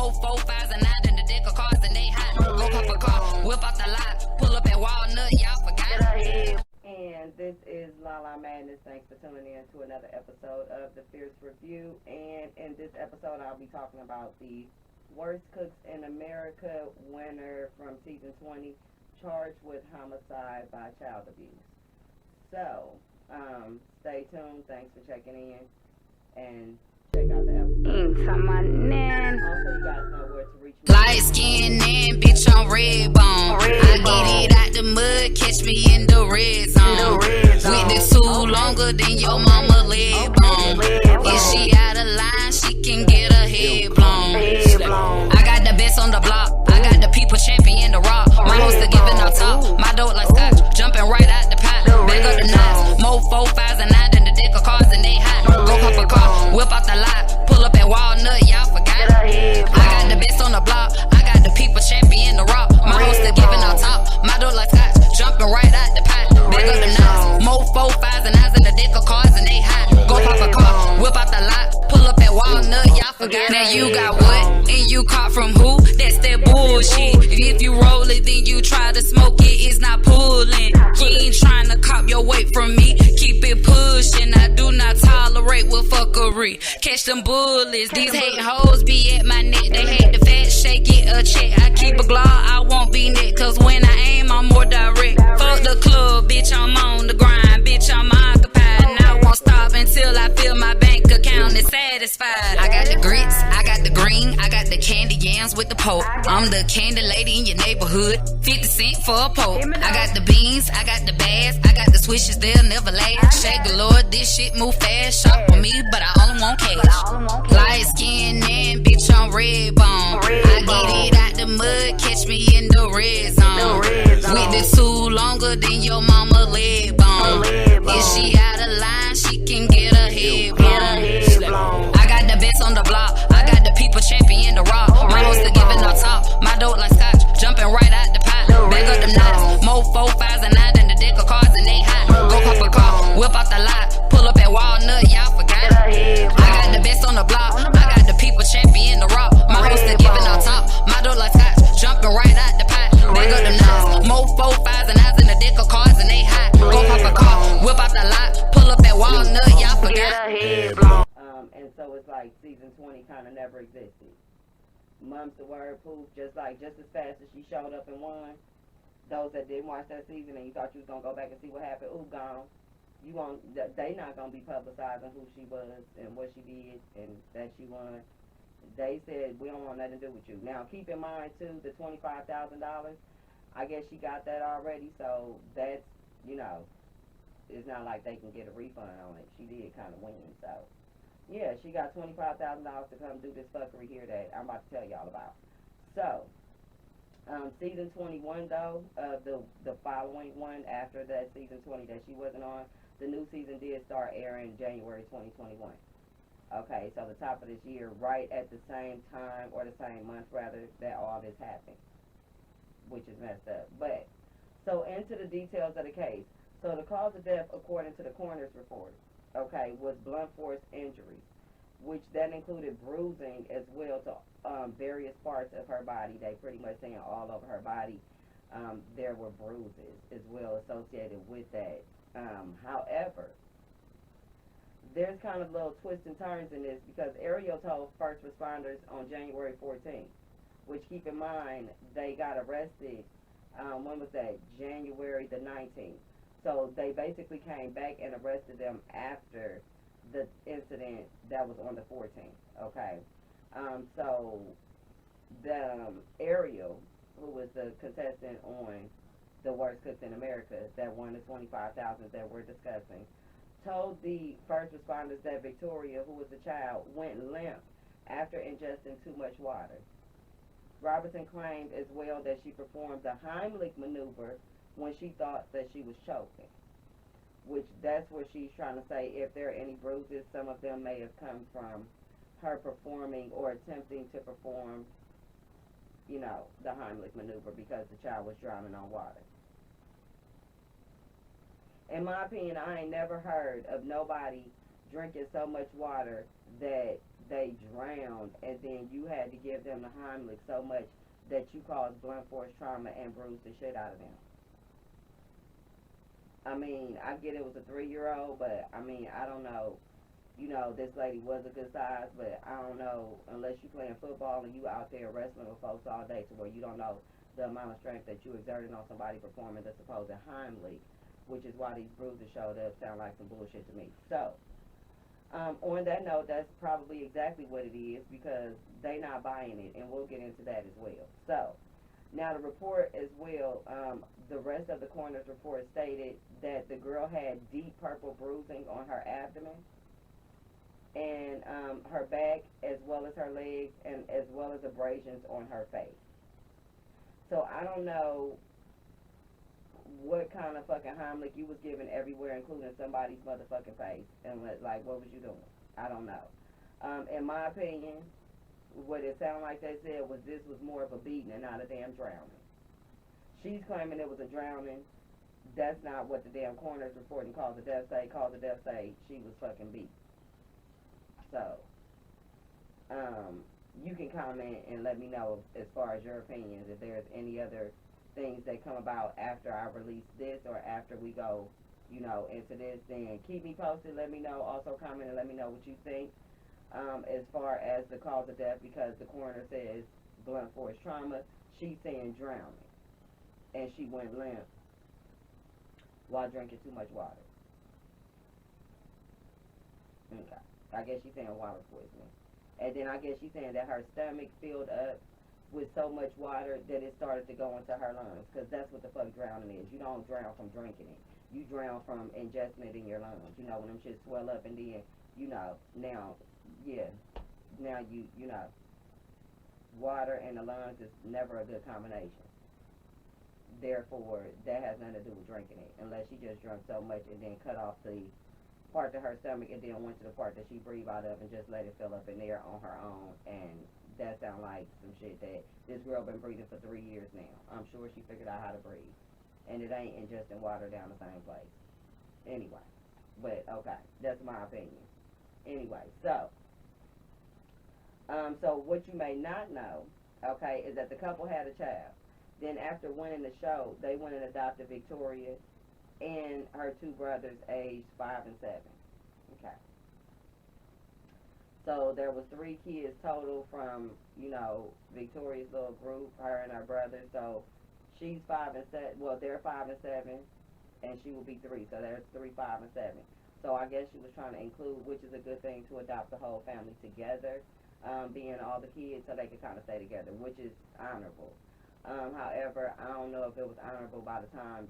More 4, 5s and 9 than the deck of cards and they hot. Go pop a car, whip out the lot, pull up at Walnut, y'all forgot. And this is Lala Madness. Thanks for tuning in to another episode of the Fierce Review. And in this episode, I'll be talking about the Worst Cooks in America winner from season 20, charged with homicide by child abuse. So, stay tuned. Thanks for checking in. And check out the episode. Also, you guys know where to reach me. Light skin and bitch on Redbone. I get it out the mud, catch me in the red zone. With the two longer than your mama leg bone. If she out of line, she can get her head blown. I got the best on the block. I got the people champion the rock. My host are giving out top. My dope like scotch, jumping right out the pot. Bag up the knives. More 4, 5s and 9 than the deck of cards and they hot. Go pop a car, whip out the lot, pull up at Walnut, y'all forgot. I got the best on the block. I got the people champion the rock. My host are giving out top. My dope like scotch, jumping right out the pot. Bag up the knives. More 4, 5s and 9s in the deck of cards and they hot. Go pop a car, whip out the lot, pull up at Walnut, y'all forgot. Now you got what? And you caught from who? That's that bullshit. If you roll it, then you try to smoke it, it's not pulling. You ain't trying to cop your weight from me. Keep it pushing. I do not tolerate with fuckery. Catch them bullets. These hating hoes be at my neck. They hate the fat shake, get a check. I keep a glock, I won't be neck. Cause when I aim, I'm more direct. Fuck the club, bitch, I'm on the grind. Bitch, I'm occupied. And I won't stop until I feel my bank account is satisfied. I got the grits, I got the green, I got the candy yams with the poke. I'm the candy lady in your neighborhood. 50 cent for a poke. I got the beans, I got the bags, I got the swishes, they'll never last. Shake the Lord, this shit move fast. Shop with me, but I only want cash. Light skin and bitch on Redbone. I get it out the mud, catch me in the red zone. With the two longer than your mama leg bone. If she out of line, she can get her head blown. I got the best on the block. I got the people champion the rock. My host are giving no top. My dope like scotch, jumping right out the pot. Bag up the knives. More 4, 5s and 9 than the deck of cards and they hot. Go pop a car, whip out the lot, pull up at Walnut, y'all forgot. I got the best on the block. I got the people champion the rock. My host are giving no top. My dope like scotch, jumping right out the pot. Bag up the knives. More 4, 5s and 9s in the deck of cards and they hot. Go pop a car, whip out the lot, pull up at Walnut, y'all forgot. And so it's like season 20 kind of never existed. Mum's the word, poof, just as fast as she showed up and won. Those that didn't watch that season and you thought you was going to go back and see what happened, ooh, gone. They not going to be publicizing who she was and what she did and that she won. They said, we don't want nothing to do with you. Now, keep in mind, too, the $25,000, I guess she got that already, so that's, it's not like they can get a refund on it. She did kind of win, so. Yeah, she got $25,000 to come do this fuckery here that I'm about to tell y'all about. So, season 21, though, the following one after that season 20 that she wasn't on, the new season did start airing January 2021. Okay, so the top of this year, right at the same time, or the same month, rather, that all this happened, which is messed up. But, so into the details of the case. So the cause of death, according to the coroner's report, okay, was blunt force injuries, which that included bruising as well to various parts of her body. They pretty much saying all over her body there were bruises as well associated with that. However, there's kind of little twists and turns in this because Ariel told first responders on January 14th, which keep in mind they got arrested, when was that? January the 19th. So they basically came back and arrested them after the incident that was on the 14th, okay? So the Ariel, who was the contestant on the Worst Cooks in America that won the $25,000 that we're discussing, told the first responders that Victoria, who was the child, went limp after ingesting too much water. Robinson claimed as well that she performed the Heimlich maneuver when she thought that she was choking, which that's what she's trying to say. If there are any bruises, some of them may have come from her performing or attempting to perform, the Heimlich maneuver because the child was drowning on water. In my opinion, I ain't never heard of nobody drinking so much water that they drowned, and then you had to give them the Heimlich so much that you caused blunt force trauma and bruised the shit out of them. I mean, I get it was a 3-year-old, but I mean, I don't know. You know, this lady was a good size, but I don't know, unless you playing football and you out there wrestling with folks all day to where you don't know the amount of strength that you exerted on somebody performing the supposed Heimlich, which is why these bruises showed up, sound like some bullshit to me. So, on that note, that's probably exactly what it is, because they not buying it, and we'll get into that as well. So, now the report as well, the rest of the coroner's report stated that the girl had deep purple bruising on her abdomen, and her back, as well as her legs, and as well as abrasions on her face. So I don't know what kind of fucking Heimlich you was giving everywhere, including somebody's motherfucking face, and like, what was you doing? I don't know. In my opinion, what it sounded like they said was this was more of a beating and not a damn drowning. She's claiming it was a drowning. That's not what the damn coroner's reporting called the death say. Called the death say she was fucking beat. So, you can comment and let me know as far as your opinions, if there's any other things that come about after I release this or after we go, you know, into this, then keep me posted, let me know. Also comment and let me know what you think as far as the cause of death, because the coroner says blunt force trauma. She's saying drowning, and she went limp while drinking too much water. Okay. I guess she's saying water poisoning. And then I guess she's saying that her stomach filled up with so much water that it started to go into her lungs, because that's what the fuck drowning is. You don't drown from drinking it. You drown from ingesting it in your lungs. You know, when them shit swell up, and then, you know, now, yeah, now you know, water and the lungs is never a good combination. Therefore, that has nothing to do with drinking it, unless she just drank so much and then cut off the part of her stomach and then went to the part that she breathed out of and just let it fill up in there on her own. And that sounds like some shit that this girl been breathing for 3 years now. I'm sure she figured out how to breathe, and it ain't ingesting water down the same place. Anyway, but okay, that's my opinion. Anyway, so what you may not know, okay, is that the couple had a child. Then after winning the show, they went and adopted Victoria and her 2 brothers, aged 5 and 7. Okay. So there was 3 kids total from, you know, Victoria's little group, her and her brother. So she's 5 and 7. Well, they're 5 and 7, and she will be 3. So there's 3, 5, and 7. So I guess she was trying to include, which is a good thing, to adopt the whole family together, being all the kids, so they could kind of stay together, which is honorable. However, I don't know if it was honorable by the time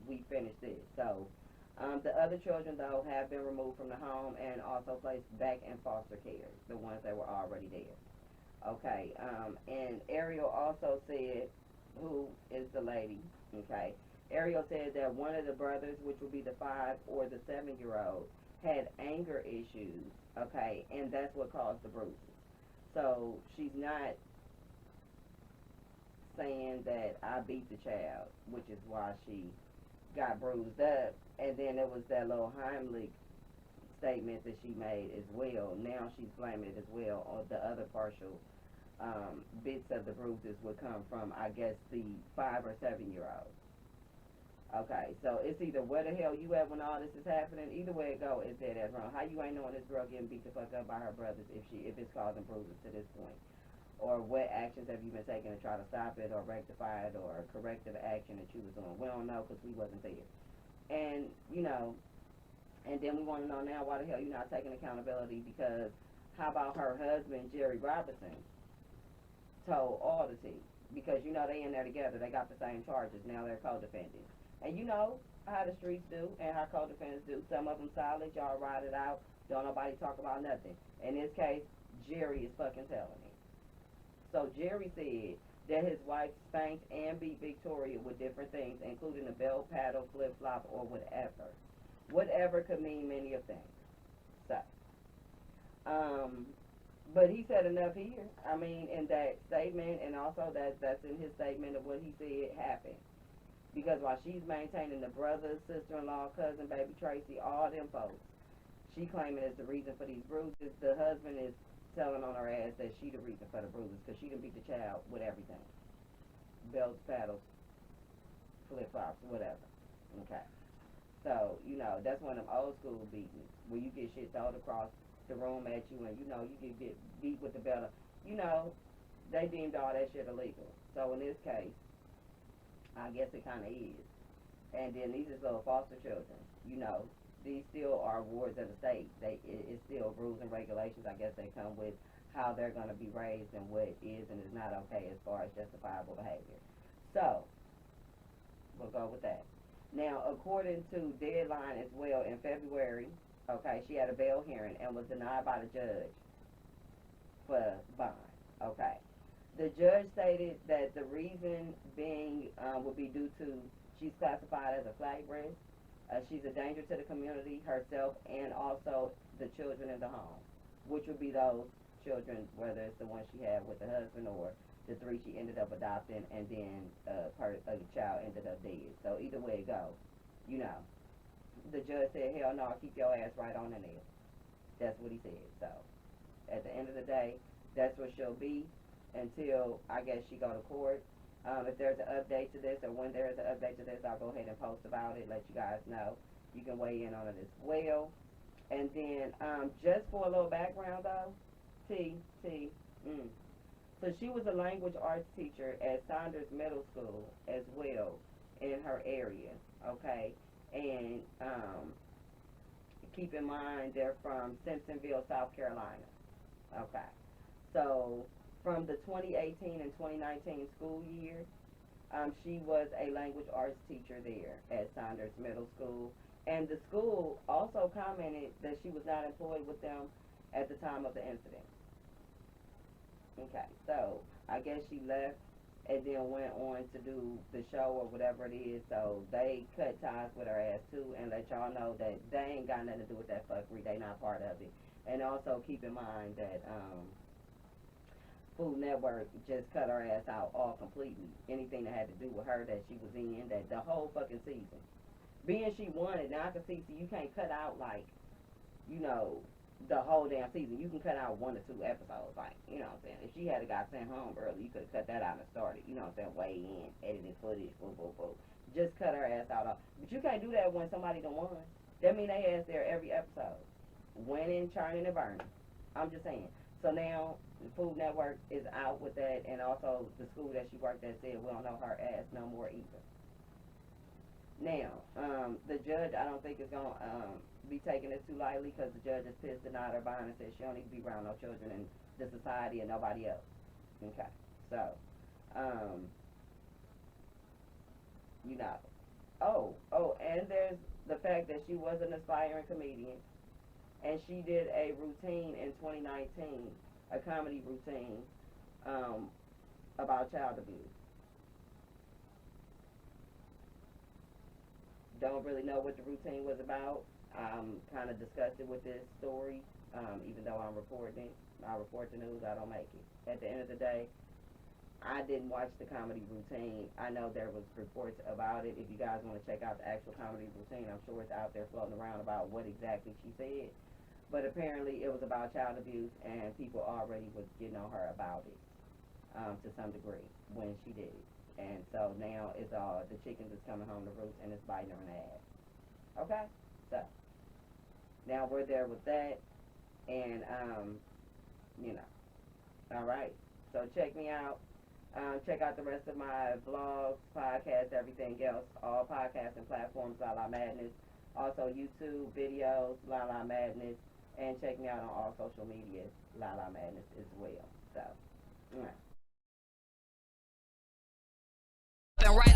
we finish this. So the other children, though, have been removed from the home and also placed back in foster care, the ones that were already there. Okay, and Ariel also said, who is the lady, okay, Ariel said that one of the brothers, which would be the 5 or the 7-year-old, had anger issues, okay, and that's what caused the bruises. So she's not saying that I beat the child, which is why she got bruised up. And then there was that little Heimlich statement that she made as well. Now she's blaming it as well, or the other partial bits of the bruises would come from, I guess, the 5 or 7-year-old. Okay, so it's either where the hell you at when all this is happening. Either way it go, it's dead ass wrong. How you ain't knowing this girl getting beat the fuck up by her brothers if it's causing bruises to this point? Or what actions have you been taking to try to stop it or rectify it, or corrective action that you was doing? We don't know, because we wasn't there. And, you know, and then we want to know now why the hell you're not taking accountability, because how about her husband, Jerry Robinson, told all the tea? Because, you know, they in there together. They got the same charges. Now they're co-defendants. And you know how the streets do and how co-defendants do. Some of them solid. Y'all ride it out. Don't nobody talk about nothing. In this case, Jerry is fucking telling it. So Jerry said that his wife spanked and beat Victoria with different things, including a belt, paddle, flip-flop, or whatever. Whatever could mean many of things. So, but he said enough here. I mean, in that statement, and also that's in his statement of what he said happened. Because while she's maintaining the brother, sister-in-law, cousin, baby Tracy, all them folks, she claiming it's the reason for these bruises. The husband is telling on her ass that she the reason for the bruises because she done beat the child with everything. Belts, paddles, flip-flops, whatever. Okay. So, you know, that's one of them old school beatings where you get shit thrown across the room at you and, you know, you get beat with the belt. You know, they deemed all that shit illegal. So in this case, I guess it kind of is. And then these is little foster children. You know, these still are wards of the state. It's still rules and regulations, I guess, they come with how they're going to be raised and what is and is not okay as far as justifiable behavior. So, we'll go with that. Now, according to Deadline as well, in February, okay, she had a bail hearing and was denied by the judge for bond, okay. The judge stated that the reason being would be due to she's classified as a flight risk. She's a danger to the community, herself, and also the children in the home, which would be those children, whether it's the one she had with the husband or the 3 she ended up adopting, and then a child ended up dead. So either way it goes, you know. The judge said, hell no, keep your ass right on in there. That's what he said. So at the end of the day, that's what she'll be until, I guess, she go to court. If there's an update to this, or when there is an update to this, I'll go ahead and post about it, let you guys know. You can weigh in on it as well. And then, just for a little background, though, so she was a language arts teacher at Saunders Middle School as well in her area, okay? And keep in mind, they're from Simpsonville, South Carolina, okay? So from the 2018 and 2019 school year, she was a language arts teacher there at Saunders Middle School. And the school also commented that she was not employed with them at the time of the incident. Okay, so I guess she left and then went on to do the show or whatever it is. So they cut ties with her ass too and let y'all know that they ain't got nothing to do with that fuckery. They not part of it. And also keep in mind that Food Network just cut her ass out all completely. Anything that had to do with her that she was in, that the whole fucking season. Being she won it, now I can see, so you can't cut out, like, you know, the whole damn season. You can cut out 1 or 2 episodes, like, you know what I'm saying. If she had got sent home early, you could have cut that out and started, you know what I'm saying, way in, edited footage, boom, boom, boom. Just cut her ass out. But you can't do that when somebody done won. That mean they ass there every episode. Winning, churning, and burning. I'm just saying. So now, the Food Network is out with that, and also the school that she worked at said, we don't know her ass no more either. Now, the judge, I don't think is going to be taking it too lightly, because the judge is pissed, denied her bond, and said she don't need to be around no children in the society and nobody else. Okay, so, you know. Oh, and there's the fact that she was an aspiring comedian, and she did a routine in 2019, a comedy routine, about child abuse. Don't really know what the routine was about. I'm kind of disgusted with this story, even though I'm reporting it. I report the news, I don't make it. At the end of the day, I didn't watch the comedy routine. I know there was reports about it. If you guys want to check out the actual comedy routine, I'm sure it's out there floating around about what exactly she said. But apparently it was about child abuse, and people already was getting on her about it, to some degree, when she did it. And so now it's all, the chickens is coming home to roost, and it's biting her in the ass. Okay? So, now we're there with that, and, you know, alright? So check me out. Check out the rest of my vlogs, podcasts, everything else. All podcasting platforms, Lala Madness. Also YouTube videos, Lala Madness. And check me out on all social media, Lala Madness as well. So, Right.